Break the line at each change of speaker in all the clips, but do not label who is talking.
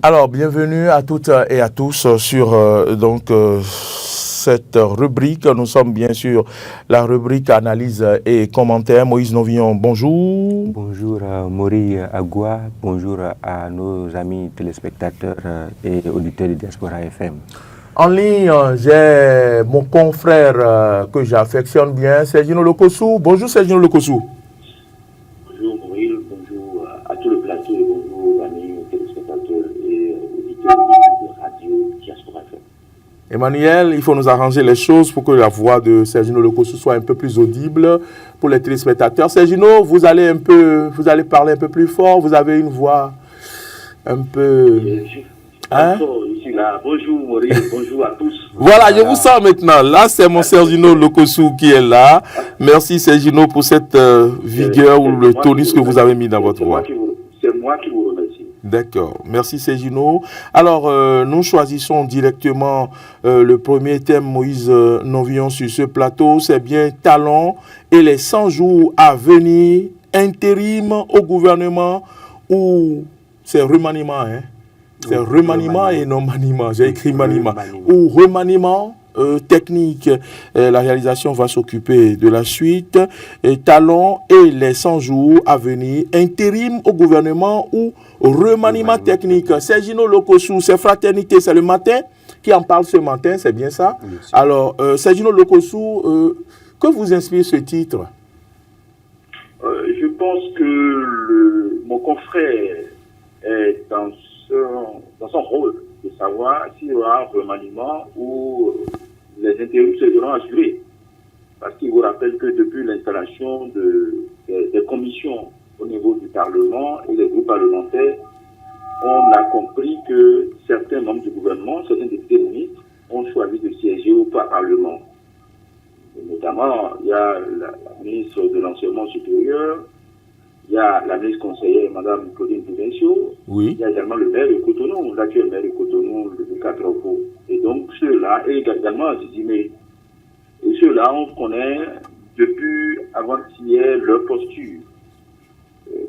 Alors, bienvenue à toutes et à tous sur cette rubrique. Nous sommes bien sûr la rubrique analyse et commentaires. Moïse Novillon, bonjour.
Bonjour Maury Agua, bonjour à nos amis téléspectateurs et auditeurs de Diaspora FM.
En ligne, j'ai mon confrère que j'affectionne bien, Sergino Lokossou. Bonjour Sergino Lokossou.
Bonjour Moïse, bonjour à tout le plateau et bonjour amis téléspectateurs et auditeurs de Radio Diaspora FM.
Emmanuel, il faut nous arranger les choses pour que la voix de Sergino Lokossou soit un peu plus audible pour les téléspectateurs. Sergino, vous allez parler un peu plus fort, vous avez une voix un peu...
Hein? Je suis là. Bonjour Maurice, bonjour à tous.
Voilà, je vous sens maintenant. Là, c'est mon Sergino Lokossou qui est là. Merci Sergino pour cette vigueur ou le tonus que vous avez mis dans votre voix.
C'est moi qui vous remercie.
D'accord. Merci Sergino. Alors, nous choisissons directement le premier thème, Moïse Novillon, sur ce plateau. C'est bien talent et les 100 jours à venir, intérim au gouvernement ou c'est remaniement, hein? C'est remaniement et non maniement. J'ai écrit maniement. Ou remaniement technique. La réalisation va s'occuper de la suite. Talons et les 100 jours à venir. Intérim au gouvernement ou remaniement technique. Sergino Lokossou, c'est Fraternité, c'est le matin qui en parle ce matin, c'est bien ça? Oui, alors, Sergino Lokossou, que vous inspire ce titre?
Je pense que mon confrère est dans son rôle de savoir s'il y aura un remaniement ou les intérims seront assurés. Parce qu'il vous rappelle que depuis l'installation des commissions au niveau du Parlement et des groupes parlementaires, on a compris que certains membres du gouvernement, certains députés ministres, ont choisi de siéger au Parlement. Et notamment, il y a la ministre de l'Enseignement supérieur, il y a la ministre conseillère, Mme Claudine Pouvencio.
Oui.
Il y a également le maire de Cotonou, l'actuel maire de Cotonou, le Catropo. Et donc, ceux-là, et également Zizimé. Et ceux-là, on connaît depuis avant-hier leur posture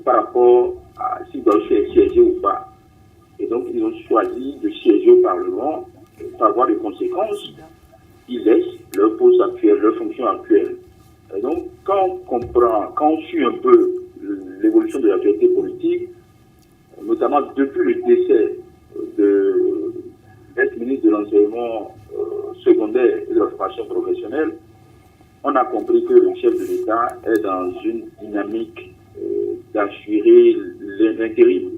par rapport à s'ils doivent siéger ou pas. Et donc, ils ont choisi de siéger au Parlement pour avoir des conséquences. Ils laissent leur poste actuel, leur fonction actuelle. Et donc, quand on comprend, quand on suit un peu l'évolution de l'actualité politique, notamment depuis le décès de l'ex-ministre de l'enseignement secondaire et de la formation professionnelle, on a compris que le chef de l'État est dans une dynamique d'assurer l'intérim.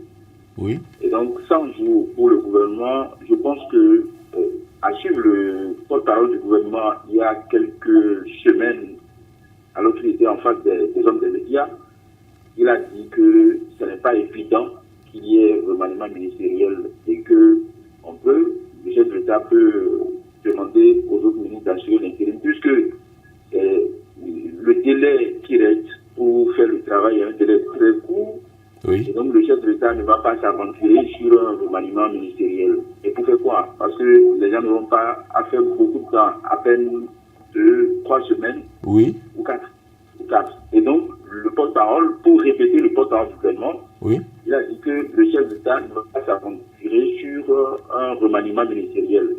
Oui.
Et donc, 100 jours pour le gouvernement, je pense que, à suivre le porte-parole du gouvernement il y a quelques semaines, alors qu'il était en face des hommes des médias, il a dit que ce n'est pas évident qu'il y ait un remaniement ministériel et que le chef de l'État peut demander aux autres ministres d'assurer l'intérim, puisque le délai qui reste pour faire le travail est un délai très court.
Oui.
Et donc le chef de l'État ne va pas s'aventurer sur un remaniement ministériel. Et pour faire quoi? Parce que les gens n'auront pas à faire beaucoup de temps, à peine 2-3 semaines.
Oui.
Ou 4. Et donc, le porte-parole, pour répéter le porte-parole du gouvernement,
oui,
il a dit que le chef d'État ne va pas s'aventurer sur un remaniement ministériel.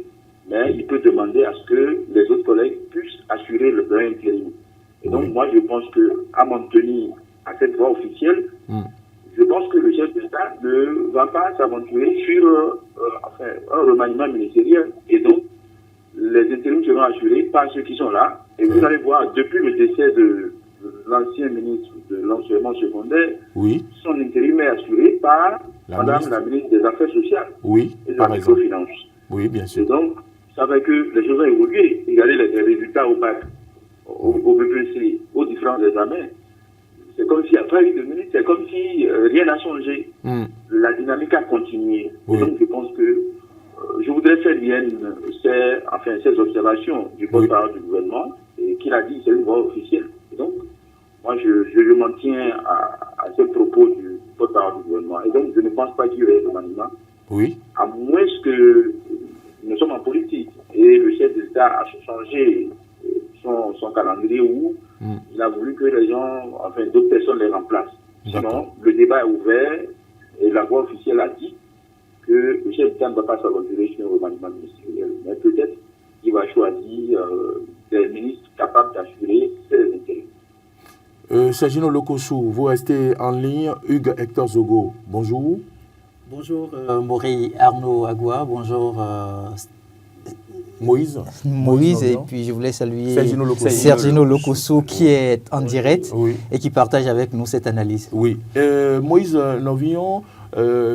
Mais il peut demander à ce que les autres collègues puissent assurer le plan intérim. Et donc, moi, je pense qu'à m'en tenir à cette voie officielle, je pense que le chef d'État ne va pas s'aventurer sur un remaniement ministériel. Et donc, les intérims seront assurés par ceux qui sont là. Et vous allez voir, depuis le décès de l'ancien ministre de l'enseignement secondaire, son intérim est assuré par Madame la ministre des Affaires sociales et de la microfinance.
Oui, bien sûr.
Et donc, ça fait que les choses ont évolué. Regardez les résultats au bac, au BPC, aux différents examens. C'est comme si, après 8 minutes, c'est comme si rien n'a changé. La dynamique a continué. Et donc, je pense que je voudrais faire bien ces observations du porte-parole du gouvernement, et qu'il a dit c'est une voie officielle. Et donc, moi, je m'en tiens à ce propos du porte-parole du gouvernement. Et donc, je ne pense pas qu'il y aurait de remaniement.
Oui.
À moins que nous sommes en politique et le chef de l'État a changé son calendrier où il a voulu que les gens, d'autres personnes les remplacent. Sinon, le débat est ouvert et la voie officielle a dit que le l'État ne va pas s'aventurer sur un remaniement ministériel, mais peut-être qu'il va choisir des ministres capables d'assurer ses intérêts.
Sergino Lokossou, vous restez en ligne. Hugues Hector Zogo, bonjour.
Bonjour Maury Arnaud Agua, bonjour
Moïse,
et puis je voulais saluer
Sergino
Lokossou qui est en direct et qui partage avec nous cette analyse.
Oui, Moïse Novillon,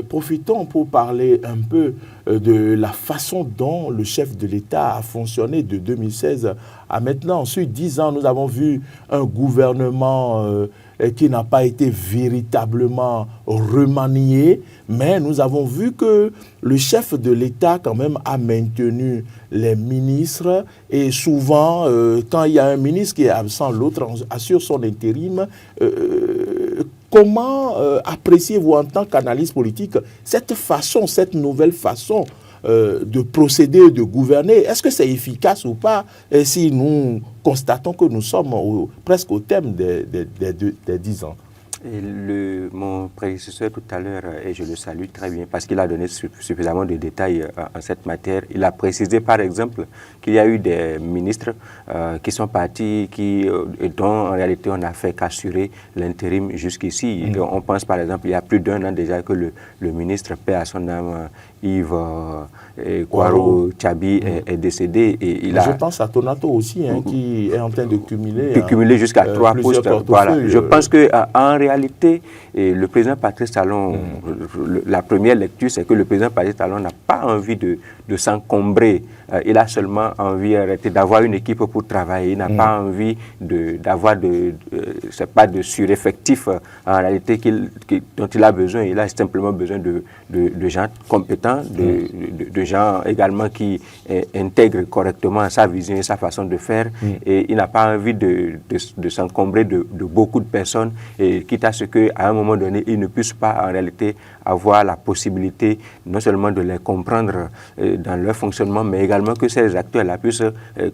profitons pour parler un peu de la façon dont le chef de l'État a fonctionné de 2016 à maintenant. Sur 10 ans, nous avons vu un gouvernement qui n'a pas été véritablement remanié, mais nous avons vu que le chef de l'État quand même a maintenu les ministres et souvent, quand il y a un ministre qui est absent, l'autre assure son intérim. Comment appréciez-vous en tant qu'analyste politique cette façon, cette nouvelle façon de procéder, de gouverner? Est-ce que c'est efficace ou pas si nous constatons que nous sommes presque au thème des 10 ans?
Et mon prédécesseur tout à l'heure, et je le salue très bien parce qu'il a donné suffisamment de détails en cette matière. Il a précisé par exemple qu'il y a eu des ministres qui sont partis, dont en réalité on n'a fait qu'assurer l'intérim jusqu'ici. On pense par exemple, il y a plus d'1 an déjà que le ministre, paix à son âme, Yves Kwaro Tchabi est décédé. Et
je pense à Tonato aussi, qui est en train de
cumuler jusqu'à 3 postes. Voilà. Je pense qu'en réalité, le président Patrice Talon, la première lecture, c'est que le président Patrice Talon n'a pas envie de s'encombrer. Il a seulement envie d'avoir une équipe pour travailler. Il n'a pas envie d'avoir de sureffectif en réalité dont il a besoin. Il a simplement besoin de gens compétents, de gens également qui intègrent correctement sa vision et sa façon de faire. Et il n'a pas envie de s'encombrer de beaucoup de personnes, et quitte à ce qu'à un moment donné, il ne puisse pas en réalité avoir la possibilité non seulement de les comprendre dans leur fonctionnement, mais également que ces acteurs-là puissent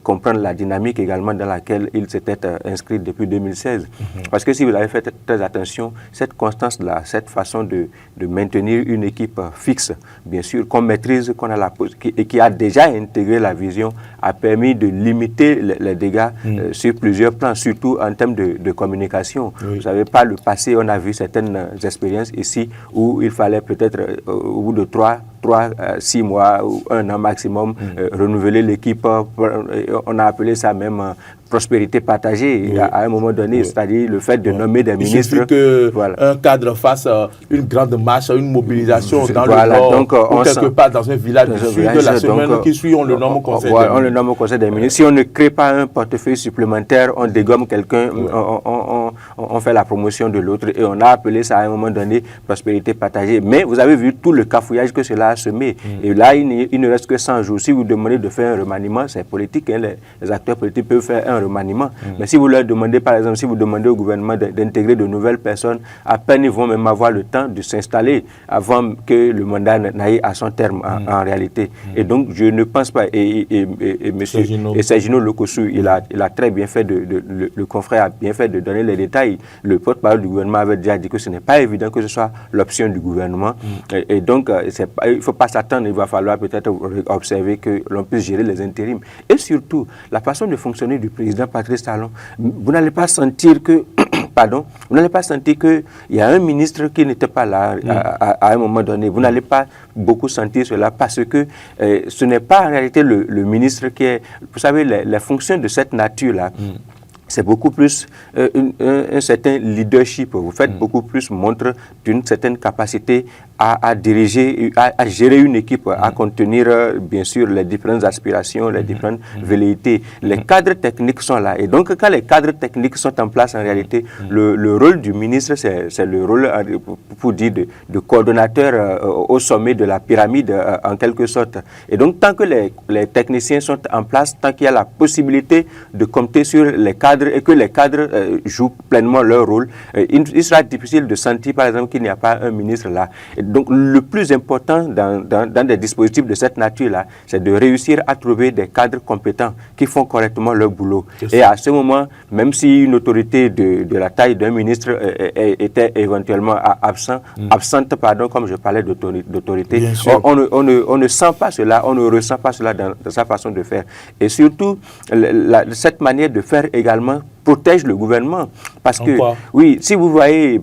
comprendre la dynamique également dans laquelle ils s'étaient inscrits depuis 2016. Parce que si vous avez fait très attention, cette constance-là, cette façon de maintenir une équipe fixe, bien sûr, qu'on maîtrise, et qui a déjà intégré la vision, a permis de limiter les dégâts sur plusieurs plans, surtout en termes de communication. Vous savez, par le passé, on a vu certaines expériences ici où il fallait peut-être, au bout de 6 mois ou 1 an maximum, renouveler l'équipe. On a appelé ça même prospérité partagée à un moment donné, c'est-à-dire le fait de nommer des ministres.
Il suffit qu'un cadre fasse une grande marche, une mobilisation dans le nord,
donc,
ou quelque part dans un village du sud, la semaine qui suit, on le nomme au conseil des ministres.
On le nomme au conseil des ministres. Si on ne crée pas un portefeuille supplémentaire, on dégomme quelqu'un, on fait la promotion de l'autre, et on a appelé ça à un moment donné prospérité partagée. Mais vous avez vu tout le cafouillage que cela a semé. Et là, il ne reste que 100 jours. Si vous demandez de faire un remaniement, c'est politique. Les acteurs politiques peuvent faire un remaniement. Mais si vous leur demandez, par exemple, si vous demandez au gouvernement d'intégrer de nouvelles personnes, à peine ils vont même avoir le temps de s'installer avant que le mandat n'aille à son terme en réalité. Et donc, je ne pense pas, et Sergino Lokossou, il a très bien fait, le confrère a bien fait de donner les détails. Le porte-parole du gouvernement avait déjà dit que ce n'est pas évident que ce soit l'option du gouvernement. Et donc, il ne faut pas s'attendre, il va falloir peut-être observer que l'on puisse gérer les intérims. Et surtout, la façon de fonctionner du président Patrice Talon, vous n'allez pas sentir que vous n'allez pas sentir qu'il y a un ministre qui n'était pas là à un moment donné. Vous n'allez pas beaucoup sentir cela parce que ce n'est pas en réalité le ministre qui est... Vous savez, les fonctions de cette nature-là, c'est beaucoup plus un certain leadership. Vous faites beaucoup plus montre d'une certaine capacité à diriger, à gérer une équipe, à contenir bien sûr les différentes aspirations, les différentes velléités. Les cadres techniques sont là. Et donc quand les cadres techniques sont en place, en réalité, le rôle du ministre, c'est le rôle, pour dire, de coordonnateur au sommet de la pyramide, en quelque sorte. Et donc tant que les techniciens sont en place, tant qu'il y a la possibilité de compter sur les cadres et que les cadres jouent pleinement leur rôle, il sera difficile de sentir, par exemple, qu'il n'y a pas un ministre là. Et Donc le plus important dans des dispositifs de cette nature-là, c'est de réussir à trouver des cadres compétents qui font correctement leur boulot. Et à ce moment, même si une autorité de la taille d'un ministre était éventuellement absente, comme je parlais d'autorité, on ne sent pas cela, on ne ressent pas cela dans sa façon de faire. Et surtout, cette manière de faire également protège le gouvernement. Parce que, oui, si vous voyez,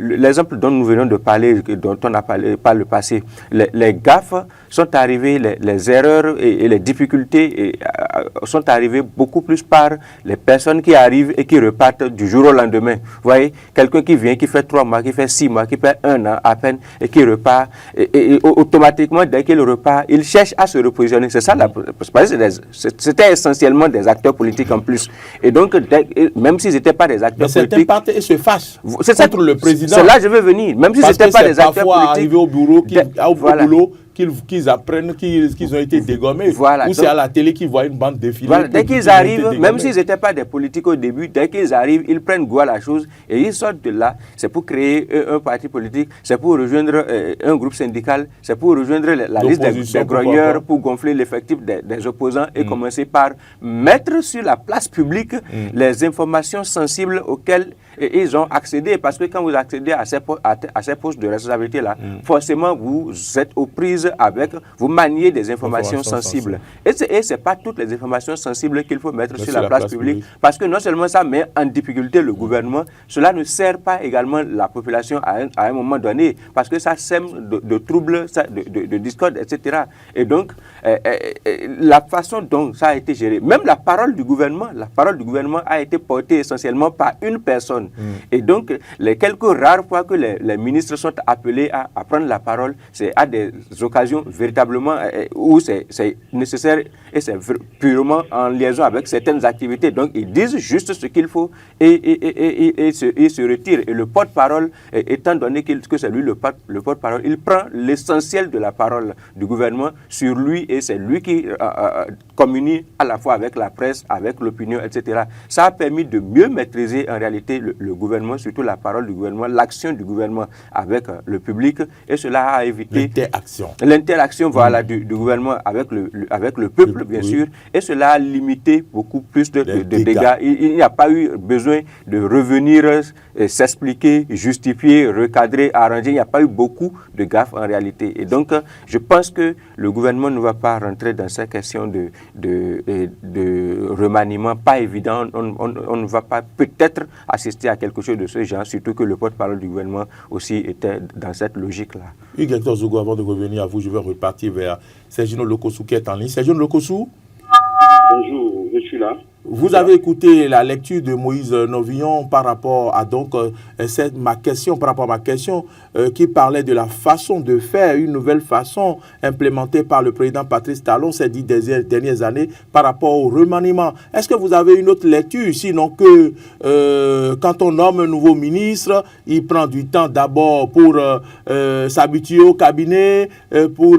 l'exemple dont nous venons de parler, dont on a parlé par le passé, les gaffes sont arrivées, les erreurs et les difficultés sont arrivées beaucoup plus par les personnes qui arrivent et qui repartent du jour au lendemain. Vous voyez, quelqu'un qui vient, qui fait 3 mois, qui fait 6 mois, qui fait 1 an à peine et qui repart, et automatiquement, dès qu'il repart, il cherche à se repositionner. C'est ça, c'était essentiellement des acteurs politiques en plus. Et donc, même s'ils n'étaient pas des acteurs politiques...
Certains partent et se fâchent contre le président.
C'est là que je veux venir. Même si ce n'étaient pas des acteurs politiques...
arriver au bureau, qu'ils apprennent qu'ils ont été dégommés. Ou c'est à la télé qu'ils voient une bande défiler.
Voilà. Dès qu'ils arrivent, même s'ils n'étaient pas des politiques au début, dès qu'ils arrivent, ils prennent goût à la chose et ils sortent de là. C'est pour créer un parti politique, c'est pour rejoindre un groupe syndical, c'est pour rejoindre la liste des grogneurs, pour gonfler l'effectif des opposants et commencer par mettre sur la place publique les informations sensibles auxquelles ils ont accédé. Parce que quand vous accédez à ces postes de responsabilité-là, forcément vous êtes aux prises avec, vous maniez des informations sensibles. Et ce n'est pas toutes les informations sensibles qu'il faut mettre sur la place publique, parce que non seulement ça met en difficulté le gouvernement, cela ne sert pas également la population à un moment donné, parce que ça sème de troubles, de discorde, etc. Et donc, la façon dont ça a été géré, même la parole du gouvernement a été portée essentiellement par une personne. Et donc, les quelques rares fois que les ministres sont appelés à prendre la parole, c'est à des occasions véritablement où c'est nécessaire et c'est purement en liaison avec certaines activités. Donc, ils disent juste ce qu'il faut et se retirent. Et le porte-parole, étant donné que c'est lui le porte-parole, il prend l'essentiel de la parole du gouvernement sur lui et c'est lui qui communie à la fois avec la presse, avec l'opinion, etc. Ça a permis de mieux maîtriser en réalité le gouvernement, surtout la parole du gouvernement, l'action du gouvernement avec le public, et cela a évité l'interaction voilà, du gouvernement avec le peuple, bien sûr, et cela a limité beaucoup plus de dégâts. Il n'y a pas eu besoin de revenir s'expliquer, justifier, recadrer, arranger. Il n'y a pas eu beaucoup de gaffes en réalité. Et donc, je pense que le gouvernement ne va pas rentrer dans ces questions de remaniement pas évident. On ne va pas peut-être assister à quelque chose de ce genre, surtout que le porte-parole du gouvernement aussi était dans cette logique-là.
Hugues Hector Zogo, avant de revenir à vous, je vais repartir vers Sergino Lokossou qui est en ligne. Sergino Lokossou.
Bonjour, je suis là.
Vous avez écouté la lecture de Moïse Novillon par rapport à ma question qui parlait de la façon de faire, une nouvelle façon implémentée par le président Patrice Talon ces 10 dernières années par rapport au remaniement. Est-ce que vous avez une autre lecture, sinon que quand on nomme un nouveau ministre, il prend du temps d'abord pour s'habituer au cabinet, pour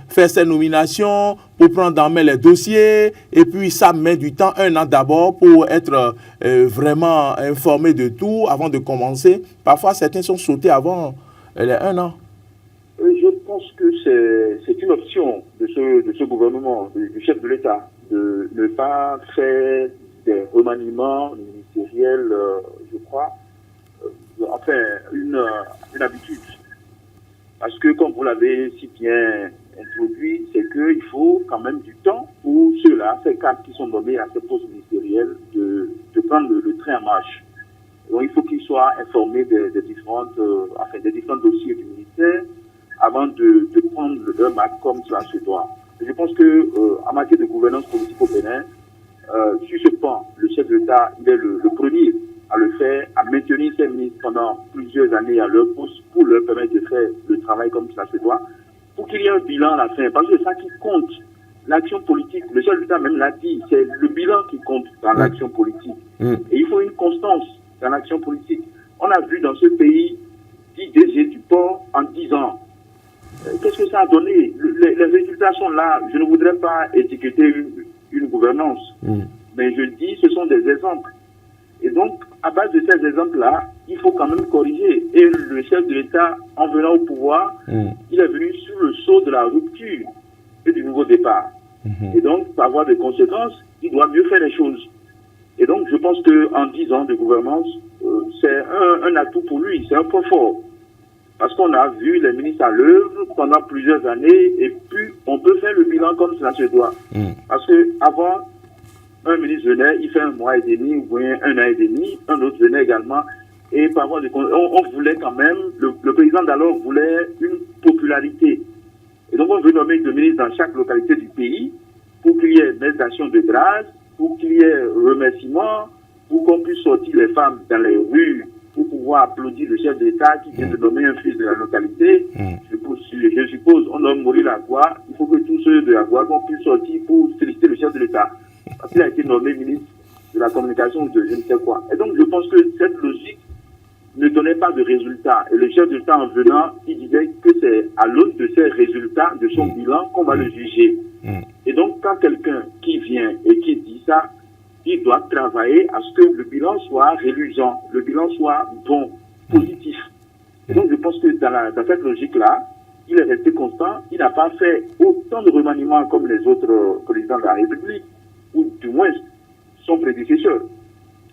faire ses nominations, pour prendre en main les dossiers, et puis ça met du temps, 1 an d'abord, pour être vraiment informé de tout avant de commencer. Parfois, certains sont sautés avant les 1 an.
Je pense que c'est une option de ce gouvernement, du chef de l'État, de ne pas faire des remaniements ministériels, je crois, enfin, une habitude. Parce que, comme vous l'avez si bien introduit, c'est qu'il faut quand même du temps pour ceux-là, ces cadres qui sont nommés à ces postes ministériels, de prendre le train en marche. Donc il faut qu'ils soient informés des différents dossiers du ministère avant de prendre leur marque comme cela se doit. Et je pense que en matière de gouvernance politique au Bénin, sur ce point, le chef de l'État, il est le premier à le faire, à maintenir ces ministres pendant plusieurs années à leur poste pour leur permettre de faire le travail comme cela se doit, pour qu'il y ait un bilan à la fin. Parce que c'est ça qui compte. L'action politique, le chef de l'État même l'a dit, c'est le bilan qui compte dans l'action politique. Et il faut une constance dans l'action politique. On a vu dans ce pays 10 DG du port en 10 ans. Qu'est-ce que ça a donné? Les résultats sont là. Je ne voudrais pas étiqueter une gouvernance. Mais je dis, ce sont des exemples. Et donc, à base de ces exemples-là, il faut quand même corriger. Et le chef de l'État, en venant au pouvoir, il est venu sur le sceau de la rupture et du nouveau départ. Et donc, pour avoir des conséquences, il doit mieux faire les choses. Et donc, je pense qu'en 10 ans de gouvernance, c'est un atout pour lui, c'est un point fort. Parce qu'on a vu les ministres à l'œuvre pendant plusieurs années, et puis on peut faire le bilan comme cela se doit. Parce que avant, un ministre venait, il fait 1 mois et demi, ou bien 1 an et demi, un autre venait également, et par rapport on voulait quand même, le président d'alors voulait une popularité. Et donc on veut nommer 2 ministres dans chaque localité du pays, pour qu'il y ait des actions de grâce, pour qu'il y ait remerciements, pour qu'on puisse sortir les femmes dans les rues, pour pouvoir applaudir le chef d'État qui vient de nommer un fils de la localité. Je suppose, on nomme Maurice Lagua, il faut que tous ceux de Lagua qu'on puisse sortir pour féliciter le chef de l'État. Parce qu'il a été nommé ministre de la communication ou de je ne sais quoi. Et donc je pense que cette logique ne donnait pas de résultats. Et le chef de l'État en venant, il disait que c'est à l'aune de ces résultats, de son bilan, qu'on va le juger. Et donc quand quelqu'un qui vient et qui dit ça, il doit travailler à ce que le bilan soit reluisant, le bilan soit bon, positif. Et donc je pense que dans cette logique-là, il est resté constant, il n'a pas fait autant de remaniements comme les autres présidents de la République, ou du moins son prédécesseur.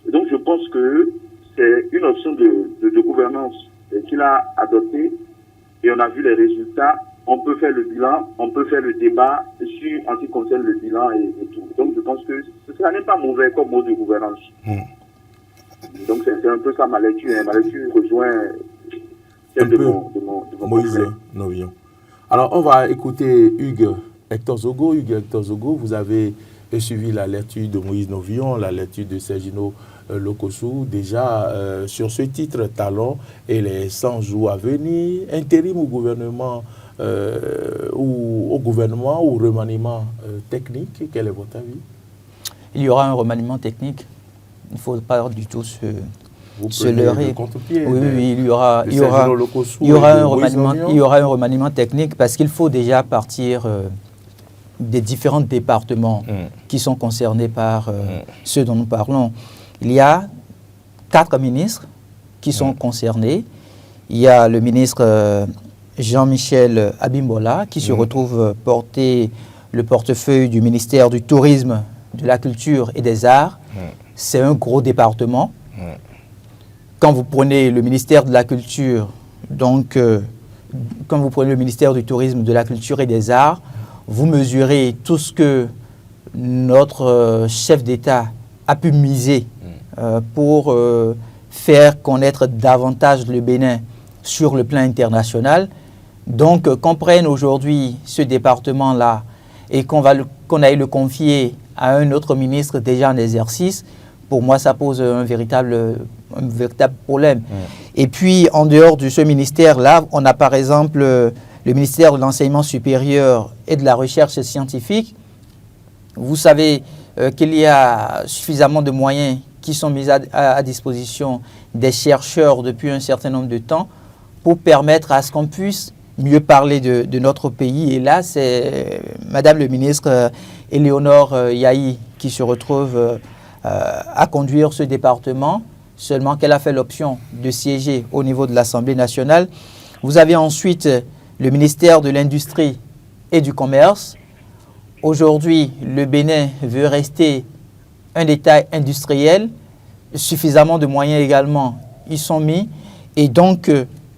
Et donc je pense que c'est une option de gouvernance qu'il a adoptée, et on a vu les résultats. On peut faire le bilan, on peut faire le débat sur en ce qui concerne le bilan et tout. Donc je pense que ce n'est pas mauvais comme mode de gouvernance. Donc c'est un peu ça ma lecture. Ma lecture rejoint celle de mon
Moïse Novillon. Alors on va écouter Hugues Hector Zogo. Hugues Hector Zogo, vous avez suivi la lecture de Moïse Novillon, la lecture de Sergino Lokossou, déjà sur ce titre Talon et les 100 jours à venir, intérim au gouvernement ou remaniement technique. Quel est votre avis?
Il y aura un remaniement technique. Il ne faut pas du tout se leurrer. Oui, il y aura un remaniement technique parce qu'il faut déjà partir des différents départements qui sont concernés par ceux dont nous parlons. Il y a 4 ministres qui sont concernés. Il y a le ministre Jean-Michel Abimbola qui se retrouve porter le portefeuille du ministère du Tourisme, de la Culture et des Arts. C'est un gros département. Quand vous prenez le ministère de la Culture, donc quand vous prenez le ministère du Tourisme, de la Culture et des Arts, vous mesurez tout ce que notre chef d'État a pu miser pour faire connaître davantage le Bénin sur le plan international. Donc, qu'on prenne aujourd'hui ce département-là et qu'on aille le confier à un autre ministre déjà en exercice, pour moi, ça pose un véritable problème. Et puis, en dehors de ce ministère-là, on a par exemple le ministère de l'Enseignement supérieur et de la Recherche scientifique. Vous savez qu'il y a suffisamment de moyens qui sont mis à disposition des chercheurs depuis un certain nombre de temps pour permettre à ce qu'on puisse mieux parler de notre pays. Et là, c'est Madame le ministre Éléonore Yahi qui se retrouve à conduire ce département, seulement qu'elle a fait l'option de siéger au niveau de l'Assemblée nationale. Vous avez ensuite le ministère de l'Industrie et du Commerce. Aujourd'hui, le Bénin veut rester un État industriel. Suffisamment de moyens également y sont mis. Et donc,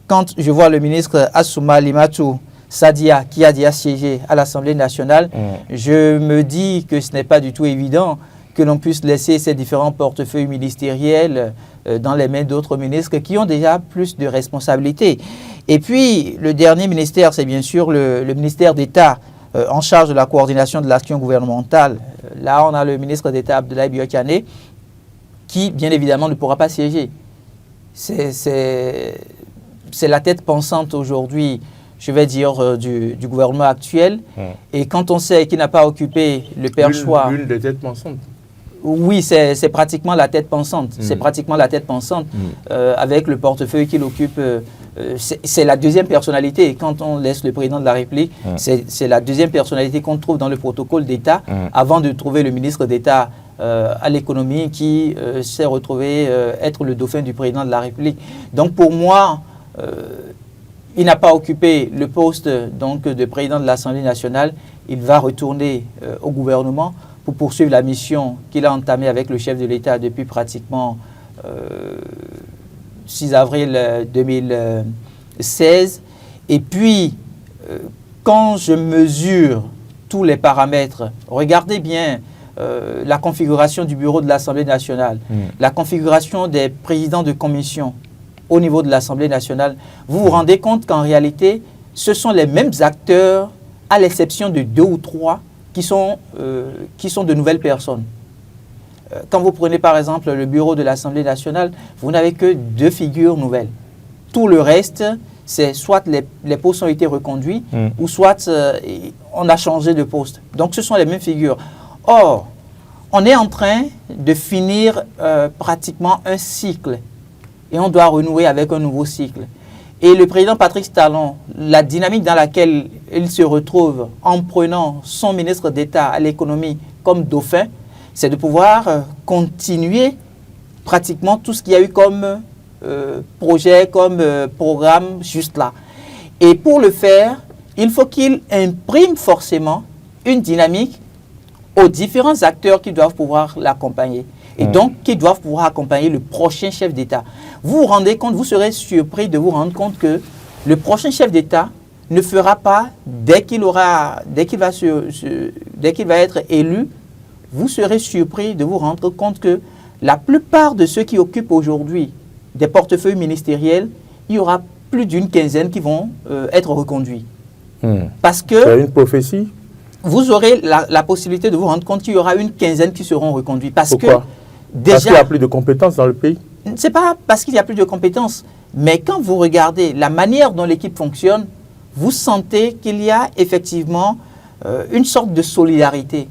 quand je vois le ministre Assouma Limatou Sadia qui a déjà siégé à l'Assemblée nationale, je me dis que ce n'est pas du tout évident que l'on puisse laisser ces différents portefeuilles ministériels dans les mains d'autres ministres qui ont déjà plus de responsabilités. Et puis, le dernier ministère, c'est bien sûr le ministère d'État en charge de la coordination de l'action gouvernementale. Là, on a le ministre d'État Abdoulaye Biokane qui, bien évidemment, ne pourra pas siéger. C'est la tête pensante aujourd'hui, je vais dire, du gouvernement actuel. Et quand on sait qu'il n'a pas occupé le perchoir...
L'une des têtes pensantes.
Oui, c'est pratiquement la tête pensante. C'est pratiquement la tête pensante avec le portefeuille qu'il occupe c'est la deuxième personnalité. Quand on laisse le président de la République, c'est la deuxième personnalité qu'on trouve dans le protocole d'État avant de trouver le ministre d'État à l'économie qui s'est retrouvé être le dauphin du président de la République. Donc pour moi, il n'a pas occupé le poste donc, de président de l'Assemblée nationale. Il va retourner au gouvernement pour poursuivre la mission qu'il a entamée avec le chef de l'État depuis pratiquement 6 avril 2016. Et puis, quand je mesure tous les paramètres, regardez bien la configuration du bureau de l'Assemblée nationale, la configuration des présidents de commission au niveau de l'Assemblée nationale, vous vous rendez compte qu'en réalité, ce sont les mêmes acteurs, à l'exception de 2 ou 3, qui sont de nouvelles personnes. Quand vous prenez par exemple le bureau de l'Assemblée nationale, vous n'avez que 2 figures nouvelles. Tout le reste, c'est soit les postes ont été reconduits, ou soit on a changé de poste. Donc ce sont les mêmes figures. Or, on est en train de finir pratiquement un cycle et on doit renouer avec un nouveau cycle. Et le président Patrice Talon, la dynamique dans laquelle il se retrouve en prenant son ministre d'État à l'économie comme dauphin, c'est de pouvoir continuer pratiquement tout ce qu'il y a eu comme projet, comme programme juste là. Et pour le faire, il faut qu'il imprime forcément une dynamique aux différents acteurs qui doivent pouvoir l'accompagner. Et donc, qui doivent pouvoir accompagner le prochain chef d'État. Vous vous rendez compte, vous serez surpris de vous rendre compte que le prochain chef d'État ne fera pas, dès qu'il va être élu, vous serez surpris de vous rendre compte que la plupart de ceux qui occupent aujourd'hui des portefeuilles ministériels, il y aura plus d'une quinzaine qui vont être reconduits. Parce que...
C'est une prophétie?
Vous aurez la possibilité de vous rendre compte qu'il y aura une quinzaine qui seront reconduits.
Pourquoi? Parce qu'il n'y a plus de compétences dans le pays?
Ce n'est pas parce qu'il n'y a plus de compétences, mais quand vous regardez la manière dont l'équipe fonctionne, vous sentez qu'il y a effectivement une sorte de solidarité.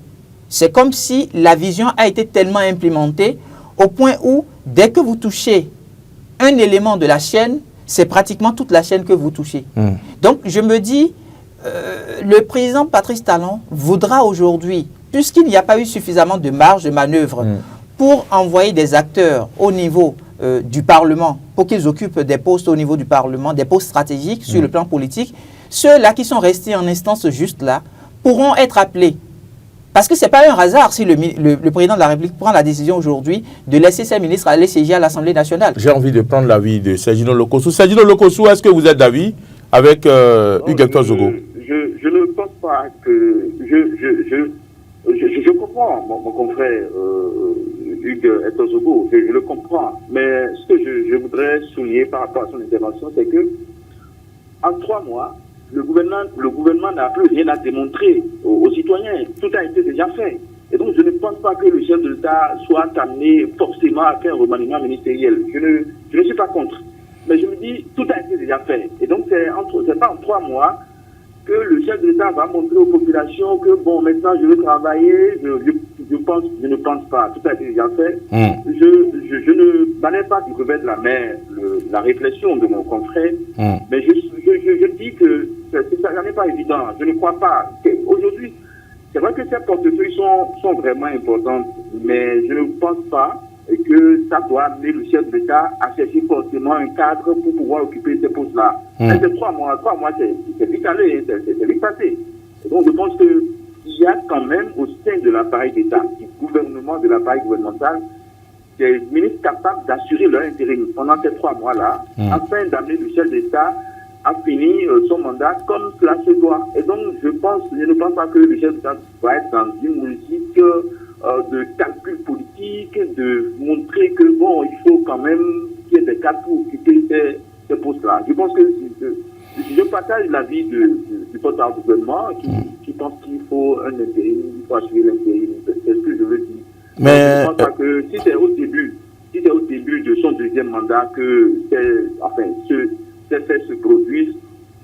C'est comme si la vision a été tellement implémentée au point où, dès que vous touchez un élément de la chaîne, c'est pratiquement toute la chaîne que vous touchez. Donc, je me dis, le président Patrice Talon voudra aujourd'hui, puisqu'il n'y a pas eu suffisamment de marge de manœuvre pour envoyer des acteurs au niveau du Parlement, pour qu'ils occupent des postes au niveau du Parlement, des postes stratégiques sur le plan politique, ceux-là qui sont restés en instance juste là pourront être appelés. Parce que ce n'est pas un hasard si le président de la République prend la décision aujourd'hui de laisser ses ministres aller siéger à l'Assemblée nationale.
J'ai envie de prendre l'avis de Sergino Lokossou. Sergino Lokossou, est-ce que vous êtes d'avis avec Hugues Zogo?
Je ne pense pas que... Je comprends mon confrère Hugues Zogo, je le comprends. Mais ce que je voudrais souligner par rapport à son intervention, c'est que en 3 mois, le gouvernement n'a plus rien à démontrer aux citoyens. Tout a été déjà fait. Et donc, je ne pense pas que le chef de l'État soit amené forcément à faire un remaniement ministériel. Je ne suis pas contre. Mais je me dis, tout a été déjà fait. Et donc, c'est pas en 3 mois que le chef de l'État va montrer aux populations que, bon, maintenant, je vais travailler. Je ne pense pas. Tout a été déjà fait. Je ne balaye pas du revers de la mer la réflexion de mon confrère. Mais je dis que ça n'est pas évident. Je ne crois pas. Aujourd'hui, c'est vrai que ces portefeuilles sont vraiment importantes, mais je ne pense pas que ça doit amener le chef de l'État à chercher forcément un cadre pour pouvoir occuper ces postes-là. C'est 3 mois. 3 mois, c'est vite allé, c'est vite passé. Et donc, je pense qu'il y a quand même au sein de l'appareil d'État, du gouvernement, de l'appareil gouvernemental, des ministres capables d'assurer leur intérim pendant ces 3 mois-là, afin d'amener le chef d'État à finir son mandat comme cela se doit. Et donc, je ne pense pas que le chef d'État va être dans une logique de calcul politique, de montrer que, bon, il faut quand même qu'il y ait des cadres pour occuper ces postes-là. Je pense que je partage l'avis du porte-parole du gouvernement qui pense qu'il faut un intérim, il faut assurer l'intérim. C'est ce que je veux dire. Mais je ne pense pas que si c'est au début de son deuxième mandat que ces faits se produisent,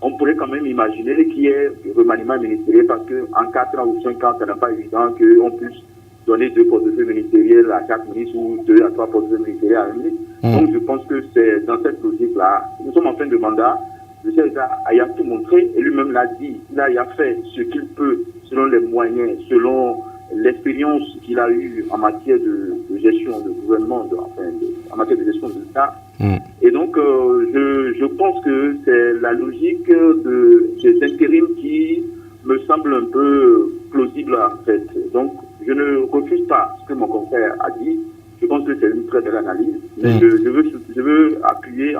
on pourrait quand même imaginer qu'il y ait un remaniement ministériel parce qu'en 4 ans ou 5 ans, ça n'est pas évident qu'on puisse donner 2 portefeuilles ministériels à chaque ministre ou 2 à 3 portefeuilles ministériels à un ministre. Donc je pense que c'est dans cette logique-là. Nous sommes en fin de mandat. Le chef d'État a tout montré et lui-même l'a dit. Il a fait ce qu'il peut selon les moyens, selon l'expérience qu'il a eue en matière de gestion de gouvernement, en matière de gestion de l'État. Et donc, je pense que c'est la logique des intérims qui me semble un peu plausible en fait. Donc, je ne refuse pas ce que mon confrère a dit. Je pense que c'est une très belle analyse. Mais je veux appuyer,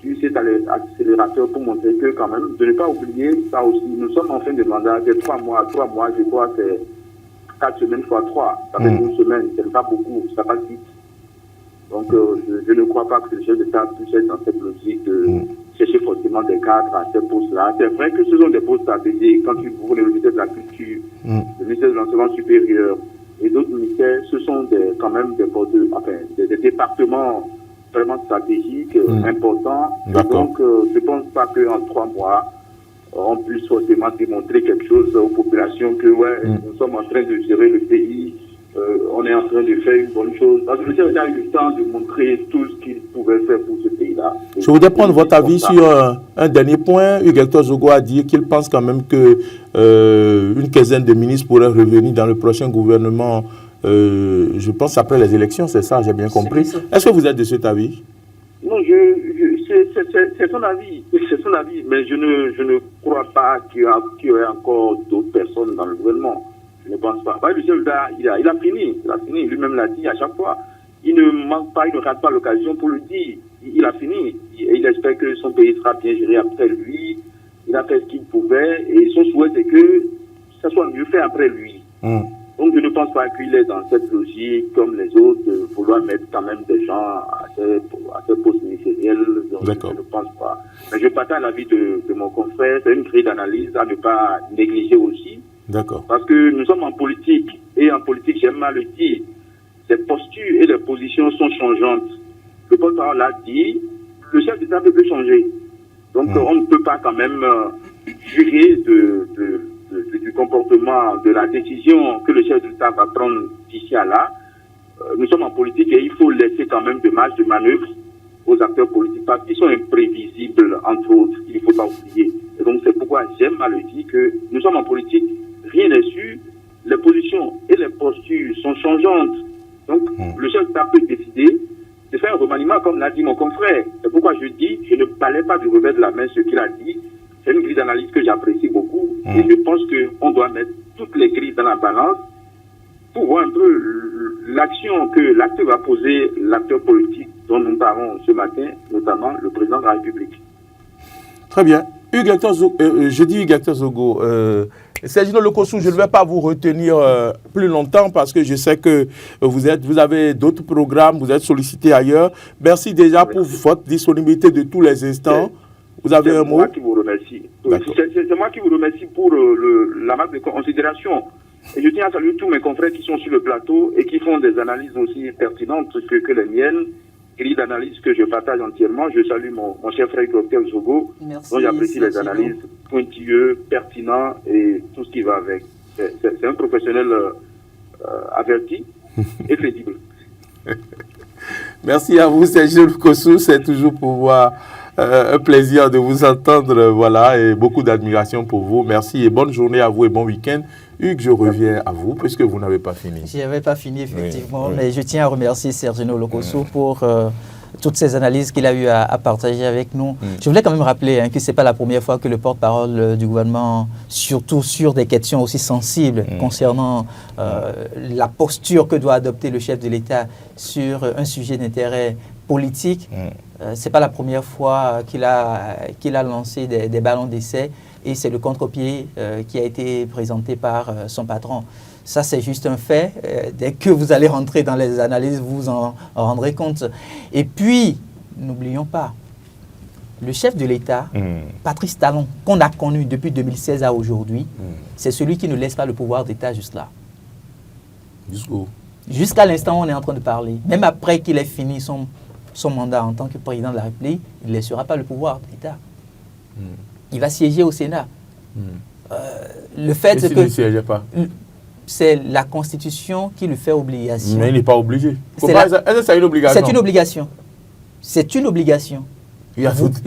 sur cet accélérateur pour montrer que quand même, de ne pas oublier ça aussi. Nous sommes en fin de mandat, c'est 3 mois, je crois, c'est 4 semaines fois 3. Ça fait 12 semaines, c'est pas beaucoup, ça passe vite. Donc, je ne crois pas que le chef d'État puisse être dans cette logique de chercher forcément des cadres à ces postes-là. C'est vrai que ce sont des postes stratégiques. Quand tu ouvres le ministère de la Culture, le ministère de l'Enseignement supérieur et d'autres ministères, ce sont quand même des départements vraiment stratégiques, importants. Donc, je ne pense pas qu'en 3 mois, on puisse forcément démontrer quelque chose aux populations que, nous sommes en train de gérer le pays, on est en train de faire une bonne chose. Parce que le chef d'État a eu le temps de montrer tout ce qu'il pouvait faire pour ce pays-là.
Je voudrais prendre votre avis sur un dernier point. Hugues Hector Zogo a dit qu'il pense quand même que une quinzaine de ministres pourraient revenir dans le prochain gouvernement, je pense après les élections, c'est ça, j'ai bien compris. Est-ce que vous êtes de cet avis?
Non, c'est son avis. C'est son avis, mais je ne crois pas qu'il y aurait encore d'autres personnes dans le gouvernement. Je ne pense pas. Le chef d'État, il a fini. Lui-même l'a dit à chaque fois. Il ne manque pas, il ne rate pas l'occasion pour le dire. Il a fini. Et il espère que son pays sera bien géré après lui. Il a fait ce qu'il pouvait. Et son souhait, c'est que ça soit mieux fait après lui. Donc, je ne pense pas qu'il est dans cette logique, comme les autres, de vouloir mettre quand même des gens à ces postes ministériels. Donc, je ne pense pas. Mais je partage l'avis de mon confrère. C'est une grille d'analyse à ne pas négliger aussi.
D'accord.
Parce que nous sommes en politique. Et en politique, j'aime mal le dire, les postures et les positions sont changeantes. Le porte-parole l'a dit, le chef d'État peut changer. Donc, on ne peut pas quand même jurer du comportement, de la décision que le chef d'État va prendre d'ici à là. Nous sommes en politique et il faut laisser quand même de marge de manœuvre aux acteurs politiques parce qu'ils sont imprévisibles, entre autres, il ne faut pas oublier. Et donc, c'est pourquoi j'aime à le dire que nous sommes en politique, rien n'est sûr, les positions et les postures sont changeantes. Donc, le chef d'État peut décider de faire un remaniement, comme l'a dit mon confrère. C'est pourquoi je dis, je ne parlais pas du revers de la main ce qu'il a dit. C'est une grille d'analyse que j'apprécie beaucoup. Et je pense qu'on doit mettre toutes les grilles dans la balance pour voir un peu l'action que l'acteur va poser, l'acteur politique dont nous parlons ce matin, notamment le président de la République.
Très bien. Hugues Hector Zogo, je dis Hugues Hector Zogo. Sergino Lokossou, je ne vais pas vous retenir plus longtemps parce que je sais que vous avez d'autres programmes, vous êtes sollicité ailleurs. Merci déjà pour votre disponibilité de tous les instants. Vous avez un mot?
C'est moi qui vous remercie. C'est moi qui vous remercie pour la marque de considération. Et je tiens à saluer tous mes confrères qui sont sur le plateau et qui font des analyses aussi pertinentes que les miennes. Grille d'analyse que je partage entièrement. Je salue mon cher frère Dr Zogo, dont j'apprécie les analyses pointilleuses, pertinentes et tout ce qui va avec. C'est un professionnel averti et crédible.
Merci à vous, Sergio Lokossou. C'est toujours pour moi un plaisir de vous entendre, voilà, et beaucoup d'admiration pour vous. Merci et bonne journée à vous et bon week-end. Hugues, je reviens à vous, puisque vous n'avez pas fini.
Je n'avais pas fini, effectivement, mais je tiens à remercier Sergino Lokossou pour toutes ces analyses qu'il a eu à partager avec nous. Je voulais quand même rappeler que ce n'est pas la première fois que le porte-parole du gouvernement, surtout sur des questions aussi sensibles concernant la posture que doit adopter le chef de l'État sur un sujet d'intérêt politique. Ce n'est pas la première fois qu'il a lancé des ballons d'essai et c'est le contre-pied qui a été présenté par son patron. Ça, c'est juste un fait. Dès que vous allez rentrer dans les analyses, vous en rendrez compte. Et puis, n'oublions pas, le chef de l'État, Patrice Talon, qu'on a connu depuis 2016 à aujourd'hui, c'est celui qui ne laisse pas le pouvoir d'État juste là. Jusqu'à l'instant où on est en train de parler. Même après qu'il ait fini son mandat en tant que président de la République, il ne laissera pas le pouvoir d'État. Il va siéger au Sénat. Le fait
que... ne siégeait pas.
C'est la Constitution qui lui fait obligation.
Mais il n'est pas obligé. C'est une obligation.
C'est une obligation. C'est une obligation.
Il y a d'autres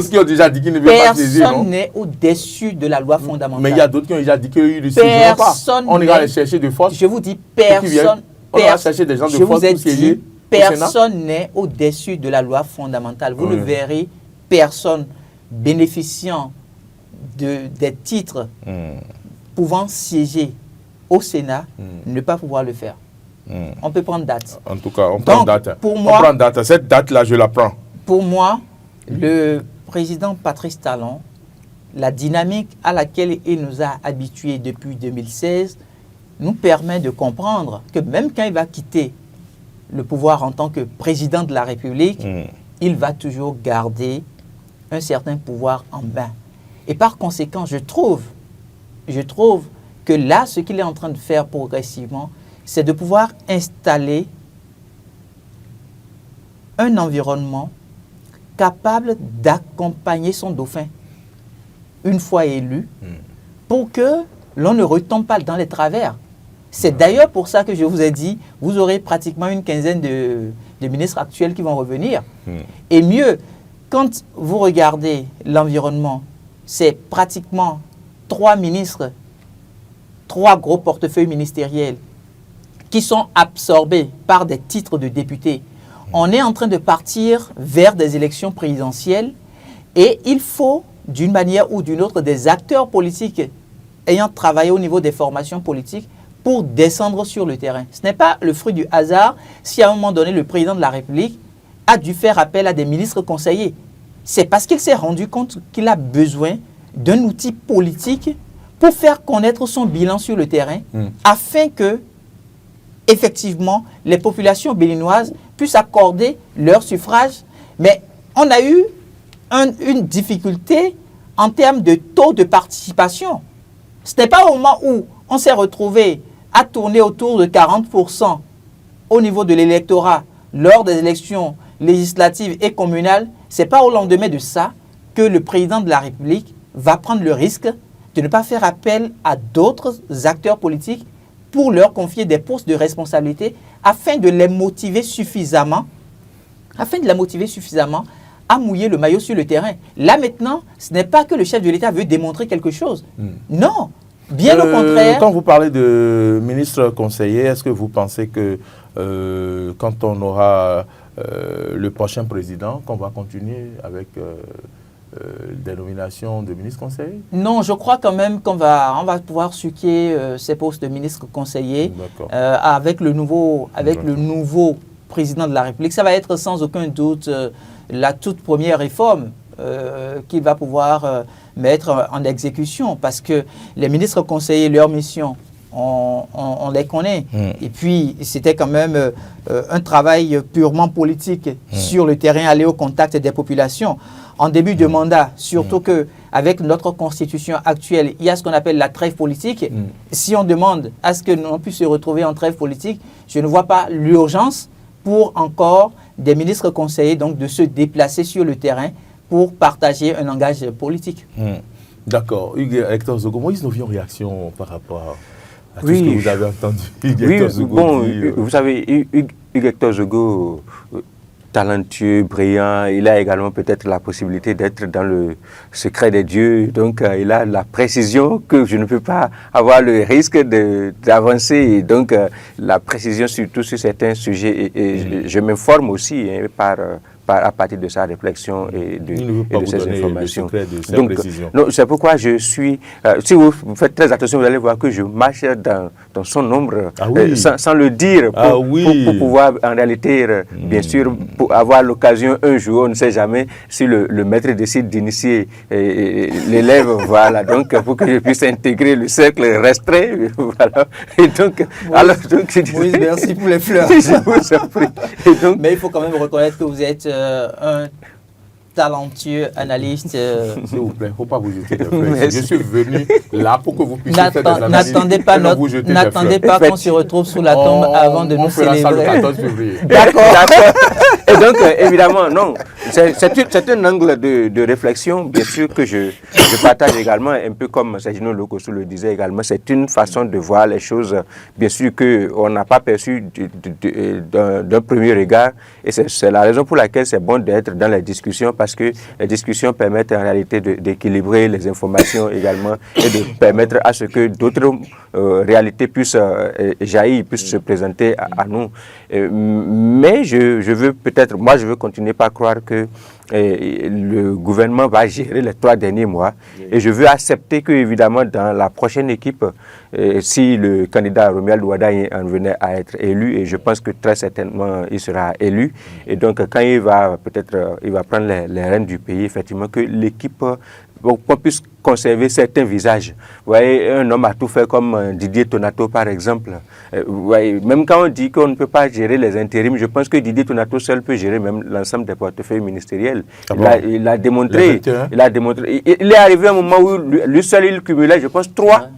qui ont déjà dit qu'ils ne veulent pas saisir, non?
Personne n'est au-dessus de la loi fondamentale.
Mais il y a d'autres qui ont déjà dit qu'ils ne saisiront pas. On ira les chercher de force.
Je vous dis, personne.
On ira chercher des gens de force pour siéger.
Personne n'est au-dessus de la loi fondamentale. Vous le verrez, personne bénéficiant des titres pouvant siéger au Sénat ne pas pouvoir le faire. On peut prendre date.
En tout cas, on prend date.
Pour moi,
on prend date. Cette date-là, je la prends.
Pour moi, le président Patrice Talon, la dynamique à laquelle il nous a habitués depuis 2016, nous permet de comprendre que même quand il va quitter le pouvoir en tant que président de la République, il va toujours garder un certain pouvoir en main. Et par conséquent, je trouve que là, ce qu'il est en train de faire progressivement, c'est de pouvoir installer un environnement capable d'accompagner son dauphin, une fois élu, pour que l'on ne retombe pas dans les travers. C'est d'ailleurs pour ça que je vous ai dit, vous aurez pratiquement une quinzaine de ministres actuels qui vont revenir. Et mieux, quand vous regardez l'environnement, c'est pratiquement 3 ministres, 3 gros portefeuilles ministériels qui sont absorbés par des titres de députés. On est en train de partir vers des élections présidentielles et il faut, d'une manière ou d'une autre, des acteurs politiques ayant travaillé au niveau des formations politiques pour descendre sur le terrain. Ce n'est pas le fruit du hasard si à un moment donné, le président de la République a dû faire appel à des ministres conseillers. C'est parce qu'il s'est rendu compte qu'il a besoin d'un outil politique pour faire connaître son bilan sur le terrain afin que, effectivement, les populations béninoises puissent accorder leur suffrage. Mais on a eu une difficulté en termes de taux de participation. Ce n'est pas au moment où on s'est retrouvé à tourner autour de 40% au niveau de l'électorat lors des élections législatives et communales. Ce n'est pas au lendemain de ça que le président de la République va prendre le risque de ne pas faire appel à d'autres acteurs politiques pour leur confier des postes de responsabilité afin de les motiver suffisamment, à mouiller le maillot sur le terrain. Là maintenant, ce n'est pas que le chef de l'État veut démontrer quelque chose. Non, bien au contraire.
Quand vous parlez de ministre conseiller, est-ce que vous pensez que quand on aura le prochain président, qu'on va continuer avec des nominations de ministres conseillers? Non,
je crois quand même qu'on va pouvoir suquer ces postes de ministres conseillers avec le nouveau président de la République. Ça va être sans aucun doute la toute première réforme qu'il va pouvoir mettre en exécution, parce que les ministres conseillers, leur mission, on les connaît. Et puis, c'était quand même un travail purement politique sur le terrain, aller au contact des populations. En début de mandat, surtout qu'avec notre constitution actuelle, il y a ce qu'on appelle la trêve politique. Si on demande à ce que l'on puisse se retrouver en trêve politique, je ne vois pas l'urgence pour encore des ministres conseillers donc, de se déplacer sur le terrain pour partager un langage politique.
D'accord. Hugues Hector Zogo, Moïse Novion, réaction par rapport à tout ce que vous avez entendu Hugues Hector Zogo dire.
Vous savez, Hugues Hector Zogo, talentueux, brillant, il a également peut-être la possibilité d'être dans le secret des dieux, donc il a la précision que je ne peux pas avoir le risque d'avancer, donc la précision surtout sur certains sujets, et je m'informe aussi à partir de sa réflexion et de ses informations. Donc, c'est pourquoi je suis... si vous faites très attention, vous allez voir que je marche dans son ombre, sans le dire, pour pouvoir, en réalité, bien sûr, pour avoir l'occasion un jour, on ne sait jamais, si le maître décide d'initier l'élève, voilà, donc pour que je puisse intégrer le cercle restreint, voilà. Et donc,
Moïse, merci pour les fleurs.
Je vous en prie.
Mais il faut quand même reconnaître que vous êtes un talentueux analyste.
S'il vous plaît, il ne faut pas vous jeter des fleurs. Je suis venu là pour que vous puissiez faire des analyses.
N'attendez pas qu'on se retrouve sous la tombe avant de nous célébrer.
On fera ça le 14 février.
D'accord.
Et donc, évidemment, non. C'est un angle de réflexion, bien sûr, que je partage également, un peu comme Sergino Lokosso le disait également. C'est une façon de voir les choses, bien sûr, qu'on n'a pas perçu d'un premier regard. Et c'est la raison pour laquelle c'est bon d'être dans les discussions, parce que les discussions permettent en réalité d'équilibrer les informations également et de permettre à ce que d'autres réalités puissent jaillir, puissent se présenter à nous. Mais je veux peut-être, moi je veux continuer par croire que le gouvernement va gérer les 3 derniers mois et je veux accepter que évidemment dans la prochaine équipe, si le candidat Romuald Ouada en venait à être élu, et je pense que très certainement il sera élu, et donc quand il va prendre les rênes du pays, effectivement que l'équipe qu'on puisse conserver certains visages. Vous voyez, un homme a tout fait comme Didier Tonato, par exemple. Vous voyez, même quand on dit qu'on ne peut pas gérer les intérims, je pense que Didier Tonato seul peut gérer même l'ensemble des portefeuilles ministériels. Il a démontré. Il est arrivé à un moment où lui seul, il cumulait, je pense, trois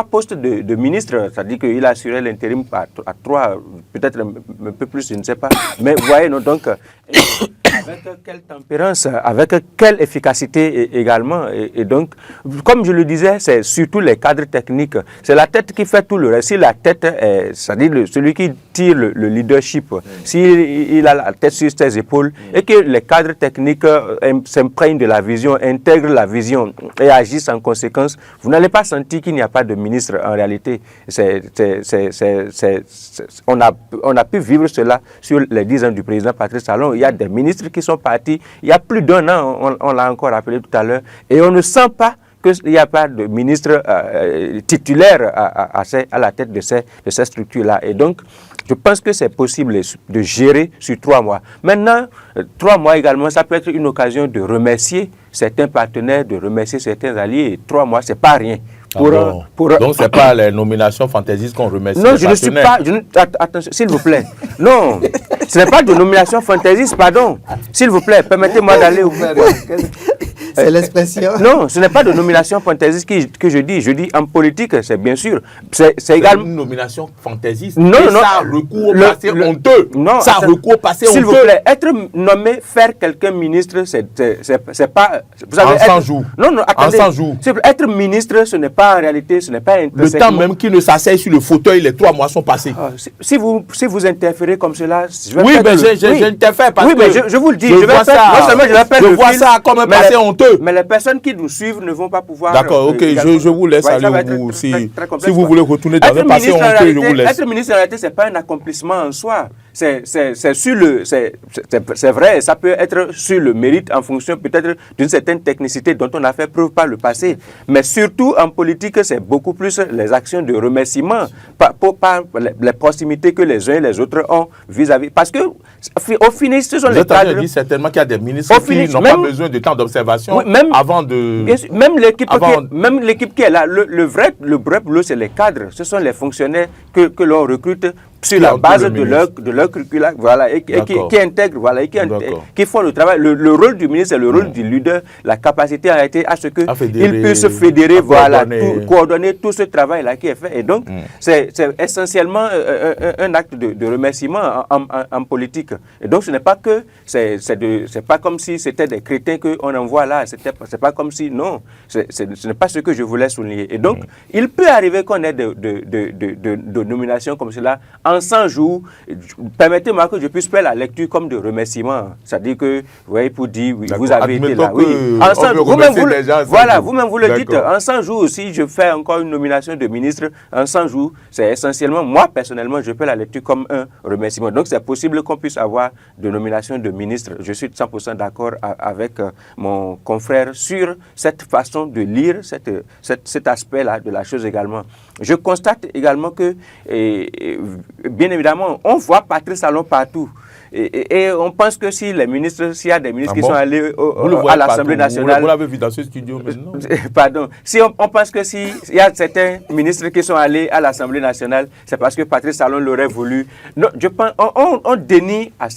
postes de ministre, c'est-à-dire qu'il assurait l'intérim à 3, peut-être un peu plus, je ne sais pas. Mais vous voyez, non, donc, avec quelle tempérance, avec quelle efficacité également. Et donc, comme je le disais, c'est surtout les cadres techniques. C'est la tête qui fait tout le reste. Si la tête, c'est-à-dire celui qui tire le leadership, s'il a la tête sur ses épaules et que les cadres techniques s'imprègnent de la vision, intègrent la vision et agissent en conséquence, vous n'allez pas sentir qu'il n'y a pas de ministre en réalité. On a pu vivre cela sur les 10 ans du président Patrice Talon. Il y a des ministres qui sont partis il y a plus d'1 an, on l'a encore rappelé tout à l'heure, et on ne sent pas qu'il n'y a pas de ministre titulaire à la tête de ces structures-là. Et donc, je pense que c'est possible de gérer sur 3 mois. Maintenant, 3 mois également, ça peut être une occasion de remercier certains partenaires, de remercier certains alliés. 3 mois, c'est pas rien.
Donc, ce n'est pas les nominations fantaisistes qu'on remercie.
Non, je ne suis pas... attention, s'il vous plaît. Non, ce n'est pas de nomination fantaisiste, pardon. S'il vous plaît, permettez-moi d'aller au bout.
C'est l'expression.
Non, ce n'est pas de nomination fantaisiste que je dis. Je dis en politique, c'est bien sûr. C'est également
une nomination fantaisiste.
Non, non.
Ça recours passé honteux.
Non,
ça recours passé honteux.
S'il vous plaît, être nommé, faire quelqu'un ministre, c'est pas...
Vous savez, en 100 jours.
Non, non, attendez.
En 100 jours.
Être ministre, ce n'est pas en réalité, ce n'est pas
le temps même qu'il ne s'asseye sur le fauteuil, les 3 mois sont passés.
Si vous interférez comme cela, je vais
oui, mais j'interfère parce que
je vous le dis,
je vois ça comme un passé honteux.
Mais les personnes qui nous suivent ne vont pas pouvoir...
D'accord, ok, je vous laisse aller au bout. Si vous voulez retourner dans un passé honteux, je vous laisse.
Être ministre, en réalité, ce n'est pas un accomplissement en soi. C'est vrai, ça peut être sur le mérite en fonction peut-être d'une certaine technicité dont on a fait preuve par le passé. Mais surtout en politique, c'est beaucoup plus les actions de remerciement, par les proximités que les uns et les autres ont vis-à-vis. Parce que au final, ce sont les cadres...
dit certainement qu'il y a des ministres qui n'ont pas besoin de temps d'observation avant de...
Bien sûr, même l'équipe qui est là, le vrai boulot, c'est les cadres. Ce sont les fonctionnaires que l'on recrute sur la base de leur curriculum, voilà, et qui intègrent, voilà, et qui font le travail. Le rôle du ministre, c'est le rôle du leader, la capacité a été à ce qu'il puisse fédérer, voilà, coordonner tout ce travail-là qui est fait. Et donc, c'est essentiellement un acte de remerciement en politique. Et donc, ce n'est pas que, c'est pas comme si c'était des crétins qu'on envoie là, c'est pas comme si, non, ce n'est pas ce que je voulais souligner. Et donc, il peut arriver qu'on ait de nominations comme cela en 100 jours. Permettez-moi que je puisse faire la lecture comme de remerciement. C'est-à-dire que, vous voyez, pour dire, oui, vous avez été là. Oui. En 100 jours, vous-même vous le dites. En 100 jours aussi, je fais encore une nomination de ministre. En 100 jours, c'est essentiellement, moi personnellement, je fais la lecture comme un remerciement. Donc, c'est possible qu'on puisse avoir de nomination de ministre. Je suis 100% d'accord avec mon confrère sur cette façon de lire cet aspect-là de la chose également. Je constate également que, bien évidemment, on voit Patrice Talon partout. Et on pense que s'il y a des ministres qui sont allés à l'Assemblée nationale...
Vous l'avez vu dans ce studio maintenant.
Pardon. Si on pense que s'il y a certains ministres qui sont allés à l'Assemblée nationale, c'est parce que Patrice Talon l'aurait voulu. Non, je pense on dénie à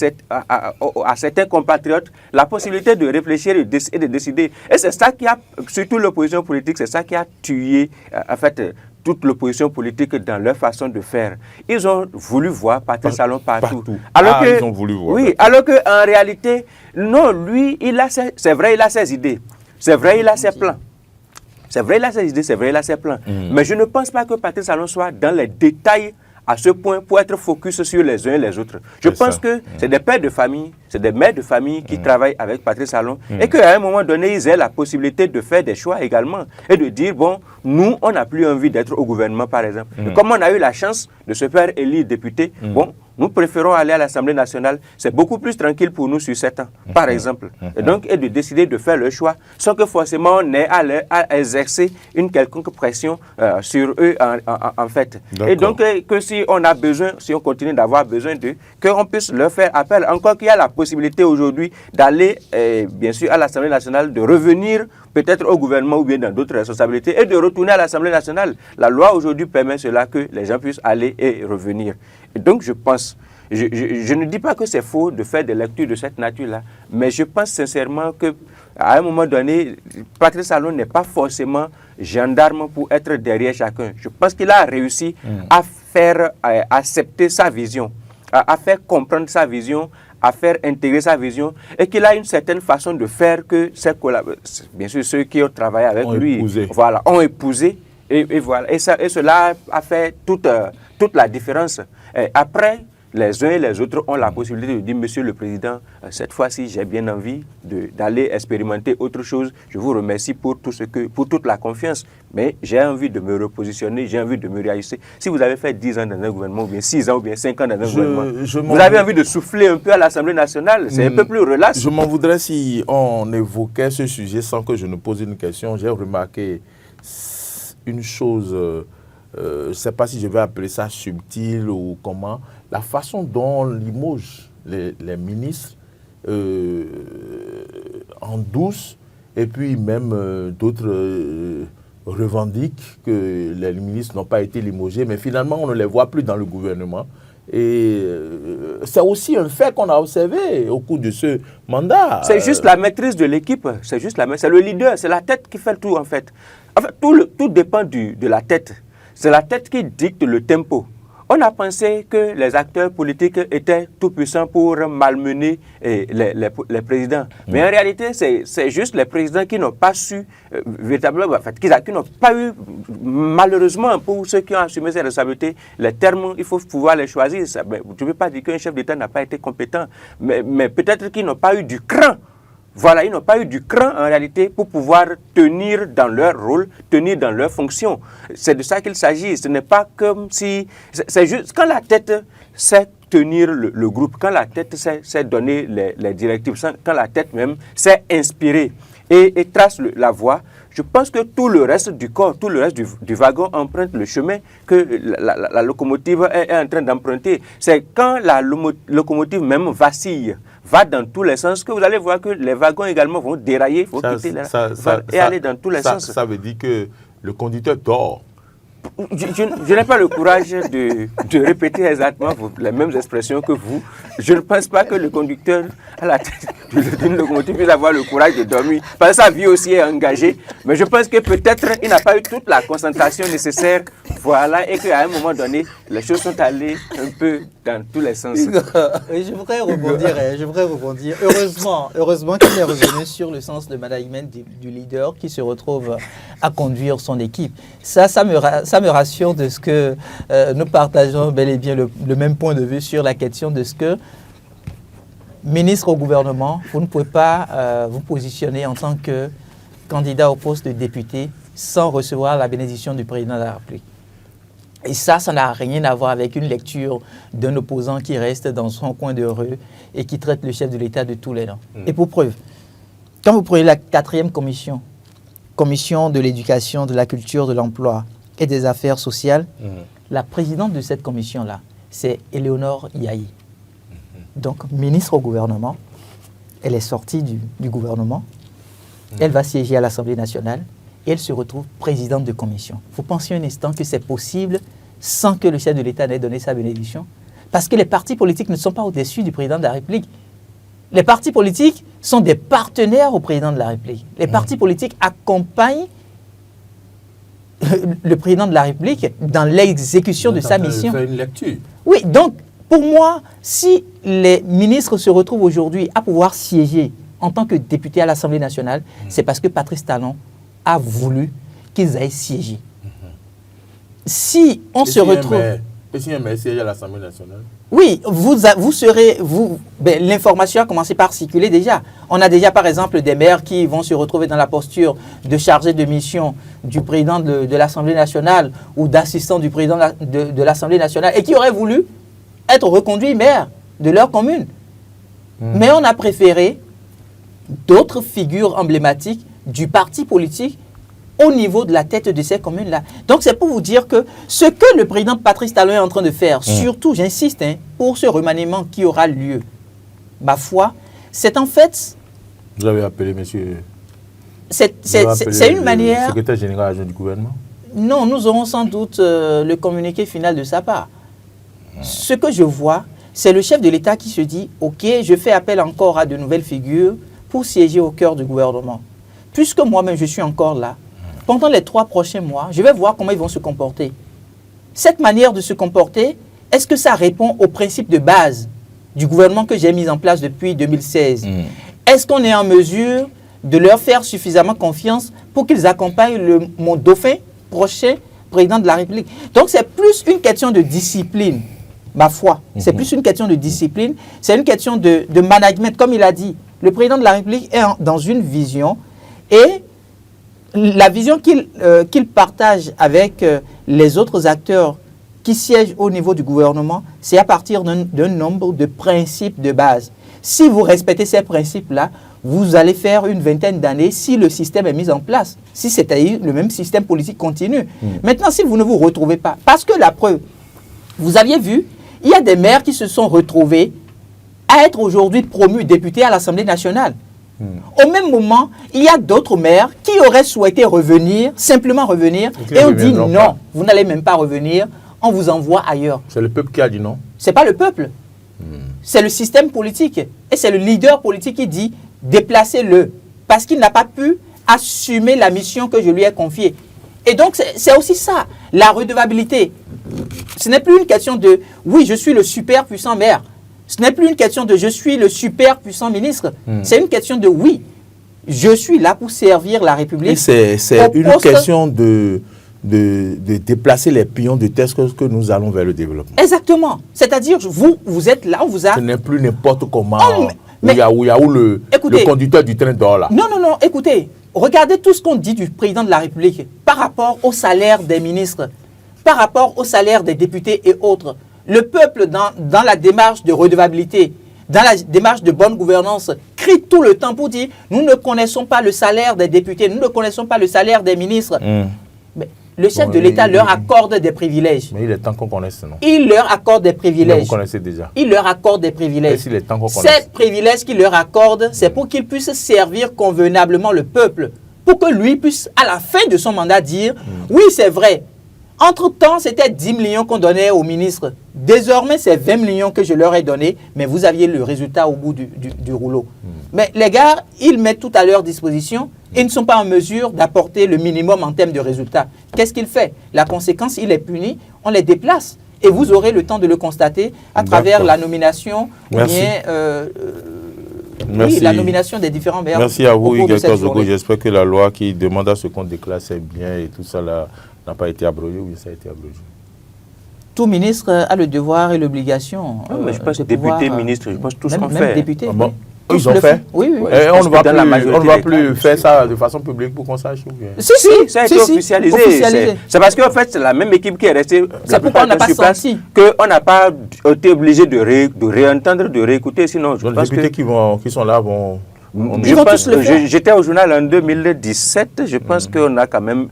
certains compatriotes la possibilité de réfléchir et de décider. Et c'est ça qui a, surtout l'opposition politique, c'est ça qui a tué, en fait, toute l'opposition politique dans leur façon de faire. Ils ont voulu voir Patrice Talon partout.
Ils ont voulu voir.
Oui, alors qu'en réalité, non, lui, c'est vrai, il a ses idées. C'est vrai, il a ses plans. C'est vrai, il a ses idées, c'est vrai, il a ses plans. Mais je ne pense pas que Patrice Talon soit dans les détails à ce point pour être focus sur les uns et les autres. Je pense que c'est des pères de famille, c'est des mères de famille qui travaillent avec Patrice Talon et qu'à un moment donné, ils aient la possibilité de faire des choix également et de dire, bon, nous, on n'a plus envie d'être au gouvernement, par exemple. Et comme on a eu la chance de se faire élire député, bon, nous préférons aller à l'Assemblée nationale. C'est beaucoup plus tranquille pour nous sur 7 ans, par exemple. Et donc, et de décider de faire le choix sans que forcément on ait à exercer une quelconque pression sur eux, en fait. Et donc, que si on a besoin, si on continue d'avoir besoin d'eux, qu'on puisse leur faire appel. Encore qu'il y a la possibilité aujourd'hui d'aller, bien sûr, à l'Assemblée nationale, de revenir peut-être au gouvernement ou bien dans d'autres responsabilités et de retourner à l'Assemblée nationale. La loi aujourd'hui permet cela, que les gens puissent aller et revenir. Et donc je pense, je ne dis pas que c'est faux de faire des lectures de cette nature-là, mais je pense sincèrement qu'à un moment donné, Patrice Talon n'est pas forcément gendarme pour être derrière chacun. Je pense qu'il a réussi à faire accepter sa vision, à faire comprendre sa vision, à faire intégrer sa vision et qu'il a une certaine façon de faire que bien sûr ceux qui ont travaillé avec lui ont épousé et voilà. Et cela a fait toute la différence. Et après, les uns et les autres ont la possibilité de dire, Monsieur le Président, cette fois-ci, j'ai bien envie d'aller expérimenter autre chose. Je vous remercie pour toute la confiance, mais j'ai envie de me repositionner, j'ai envie de me réajuster. Si vous avez fait 10 ans dans un gouvernement, ou bien 6 ans, ou bien 5 ans dans un gouvernement, vous avez envie de souffler un peu à l'Assemblée nationale, c'est un peu plus relax.
Je m'en voudrais si on évoquait ce sujet sans que je ne pose une question. J'ai remarqué une chose, je ne sais pas si je vais appeler ça subtil ou comment, la façon dont on limoge les ministres en douce, et puis même d'autres revendiquent que les ministres n'ont pas été limogés, mais finalement on ne les voit plus dans le gouvernement. Et c'est aussi un fait qu'on a observé au cours de ce mandat.
C'est juste la maîtrise de l'équipe, c'est le leader, c'est la tête qui fait tout en fait. En fait, tout dépend de la tête. C'est la tête qui dicte le tempo. On a pensé que les acteurs politiques étaient tout puissants pour malmener les présidents. Mais en réalité, c'est juste les présidents qui n'ont pas su véritablement, en fait, qui n'ont pas eu, malheureusement, pour ceux qui ont assumé ces responsabilités, les termes, il faut pouvoir les choisir. Je ne veux pas dire qu'un chef d'État n'a pas été compétent, mais peut-être qu'ils n'ont pas eu du cran. Voilà, ils n'ont pas eu du cran en réalité pour pouvoir tenir dans leur rôle, tenir dans leur fonction. C'est de ça qu'il s'agit. Ce n'est pas comme si... C'est juste quand la tête sait tenir le groupe, quand la tête sait donner les directives, quand la tête même sait inspirer et trace la voie, je pense que tout le reste du corps, tout le reste du wagon emprunte le chemin que la locomotive est en train d'emprunter. C'est quand la locomotive même vacille, va dans tous les sens, que vous allez voir que les wagons également vont dérailler, vont quitter et aller dans tous les sens.
Ça veut dire que le conducteur dort.
Je n'ai pas le courage de répéter exactement les mêmes expressions que vous. Je ne pense pas que le conducteur à la tête d'une locomotive puisse avoir le courage de dormir. Parce que sa vie aussi est engagée. Mais je pense que peut-être il n'a pas eu toute la concentration nécessaire. Voilà, et qu'à un moment donné, les choses sont allées un peu dans tous les sens.
Je voudrais rebondir. Heureusement qu'il est revenu sur le sens de management du leader qui se retrouve à conduire son équipe. Ça me rassure de ce que nous partageons bel et bien le même point de vue sur la question de ce que, ministre au gouvernement, vous ne pouvez pas vous positionner en tant que candidat au poste de député sans recevoir la bénédiction du président de la République. Et ça n'a rien à voir avec une lecture d'un opposant qui reste dans son coin de rue et qui traite le chef de l'État de tous les noms. Et pour preuve, quand vous prenez la 4e commission de l'éducation, de la culture, de l'emploi et des affaires sociales, la présidente de cette commission-là, c'est Éléonore Yahi. Donc, ministre au gouvernement, elle est sortie du gouvernement, elle va siéger à l'Assemblée nationale et elle se retrouve présidente de commission. Vous pensez un instant que c'est possible sans que le chef de l'État n'ait donné sa bénédiction? Parce que les partis politiques ne sont pas au-dessus du président de la République. Les partis politiques sont des partenaires au président de la République. Les partis politiques accompagnent le président de la République dans l'exécution de sa mission.
Faire une lecture.
Oui, donc pour moi, si les ministres se retrouvent aujourd'hui à pouvoir siéger en tant que députés à l'Assemblée nationale, c'est parce que Patrice Talon a voulu qu'ils aillent siéger. Si on se retrouve...
Et si un maire siège à l'Assemblée nationale?
Oui, vous serez... l'information a commencé par circuler déjà. On a déjà, par exemple, des maires qui vont se retrouver dans la posture de chargé de mission du président de l'Assemblée nationale ou d'assistant du président de l'Assemblée nationale et qui auraient voulu être reconduits maire de leur commune. Mais on a préféré d'autres figures emblématiques du parti politique au niveau de la tête de ces communes-là. Donc c'est pour vous dire que ce que le président Patrice Talon est en train de faire, surtout, j'insiste, pour ce remaniement qui aura lieu, ma foi, c'est en fait...
Vous avez appelé monsieur...
C'est une manière...
Secrétaire général adjoint du gouvernement?
Non, nous aurons sans doute le communiqué final de sa part. Ce que je vois, c'est le chef de l'État qui se dit « Ok, je fais appel encore à de nouvelles figures pour siéger au cœur du gouvernement. Puisque moi-même je suis encore là, pendant les 3 prochains mois, je vais voir comment ils vont se comporter. Cette manière de se comporter, est-ce que ça répond aux principes de base du gouvernement que j'ai mis en place depuis 2016 ? Est-ce qu'on est en mesure de leur faire suffisamment confiance pour qu'ils accompagnent mon dauphin prochain président de la République ? Donc c'est plus une question de discipline, ma foi. C'est plus une question de discipline, c'est une question de management. Comme il a dit, le président de la République est dans une vision et la vision qu'il partage avec les autres acteurs qui siègent au niveau du gouvernement, c'est à partir d'un nombre de principes de base. Si vous respectez ces principes-là, vous allez faire une vingtaine d'années si le système est mis en place, si c'est-à-dire le même système politique continue. Maintenant, si vous ne vous retrouvez pas, parce que la preuve, vous aviez vu, il y a des maires qui se sont retrouvés à être aujourd'hui promus députés à l'Assemblée nationale. Au même moment, il y a d'autres maires qui auraient souhaité revenir, simplement revenir, et on dit non, vous n'allez même pas revenir, on vous envoie ailleurs.
C'est le peuple qui a dit non?
Ce n'est pas le peuple, c'est le système politique. Et c'est le leader politique qui dit déplacez-le, parce qu'il n'a pas pu assumer la mission que je lui ai confiée. Et donc, c'est aussi ça, la redevabilité. Ce n'est plus une question de oui, je suis le super puissant maire. Ce n'est plus une question de « je suis le super puissant ministre ». C'est une question de « oui, je suis là pour servir la République ».
C'est une question de déplacer les pions de test que nous allons vers le développement.
Exactement. C'est-à-dire, vous êtes là, on vous a...
Ce n'est plus n'importe comment, où le conducteur du train dort là.
Non, écoutez, regardez tout ce qu'on dit du président de la République par rapport au salaire des ministres, par rapport au salaire des députés et autres. Le peuple, dans la démarche de redevabilité, dans la démarche de bonne gouvernance, crie tout le temps pour dire « nous ne connaissons pas le salaire des députés, nous ne connaissons pas le salaire des ministres ». Mais le chef de l'État leur accorde des privilèges.
Mais il est temps qu'on connaisse, non?
Il leur accorde des privilèges.
Mais vous connaissez déjà.
Il leur accorde des privilèges.
Et il est temps qu'on connaisse.
Ces privilèges qu'il leur accorde, c'est pour qu'ils puissent servir convenablement le peuple. Pour que lui puisse, à la fin de son mandat, dire « oui, c'est vrai ». Entre-temps, c'était 10 millions qu'on donnait aux ministres. Désormais, c'est 20 millions que je leur ai donné, mais vous aviez le résultat au bout du rouleau. Mais les gars, ils mettent tout à leur disposition et ne sont pas en mesure d'apporter le minimum en termes de résultats. Qu'est-ce qu'il fait? La conséquence, il est puni, on les déplace. Et vous aurez le temps de le constater à travers la nomination, oui, la nomination des différents maires.
Merci à vous, Igor Zogo. J'espère que la loi qui demande à ce qu'on déclare ses biens et tout ça là n'a pas été abrogé ou ça a été abrogé?
Tout ministre a le devoir et l'obligation.
Mais je pense que député, ministre, je pense tout ce qu'on fait.
Même député.
Ils ont fait?
Oui.
Et on ne va plus faire ça de façon publique pour qu'on sache ou bien?
Si,
ça a été officialisé. C'est parce qu'en fait, c'est la même équipe qui est restée.
C'est pourquoi on n'a pas senti
qu'on n'a pas été obligé de réentendre, de réécouter. Sinon, je pense
que les députés qui sont là vont...
J'étais au journal en 2017, je pense qu'on a quand même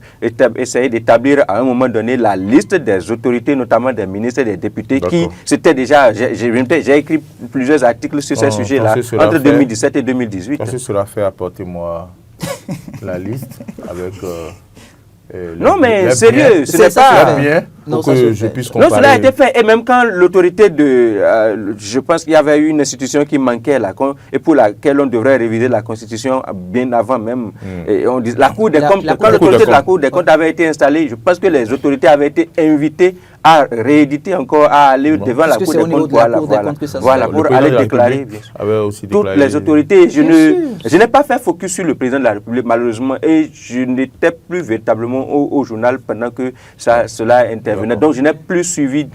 essayé d'établir à un moment donné la liste des autorités, notamment des ministres et des députés qui, c'était déjà, j'ai écrit plusieurs articles sur ces sujets-là entre 2017 et 2018.
Quand ce sera fait, apportez-moi la liste avec...
non mais sérieux, ce n'est pas...
Non,
pour
ça se
que
fait.
je puisse
Non,
comparer.
cela a été fait. Et même quand l'autorité de... je pense qu'il y avait eu une institution qui manquait là, et pour laquelle on devrait réviser la Constitution bien avant même. Et on dit, la Cour des comptes, quand l'autorité de la Cour des comptes avait été installée, je pense que les autorités avaient été invitées à rééditer encore, à aller devant la Cour des comptes. Voilà, pour aller déclarer toutes les autorités. Je n'ai pas fait focus sur le président de la République, malheureusement, et je n'étais plus véritablement au journal pendant que cela intervenait. Donc, je n'ai plus suivi.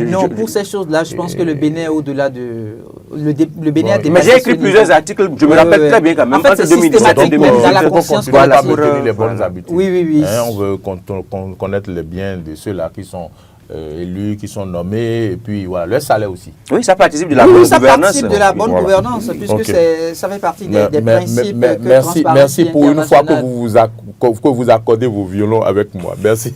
Non, pour ces choses-là, je pense que le Bénin est au-delà de... Le Bénin a dépassé.
Mais j'ai écrit plusieurs articles, je me rappelle très bien quand même.
En fait, c'est systématique, dans la conscience
collective. Pour maintenir les bonnes habitudes.
Oui.
On veut connaître les biens de ceux-là qui sont élus, qui sont nommés, et puis voilà, leur salaire aussi.
Oui, ça participe de la bonne gouvernance.
Ça participe de la bonne gouvernance, puisque ça fait partie des principes que
merci pour une fois que vous accordez vos violons avec moi. Merci.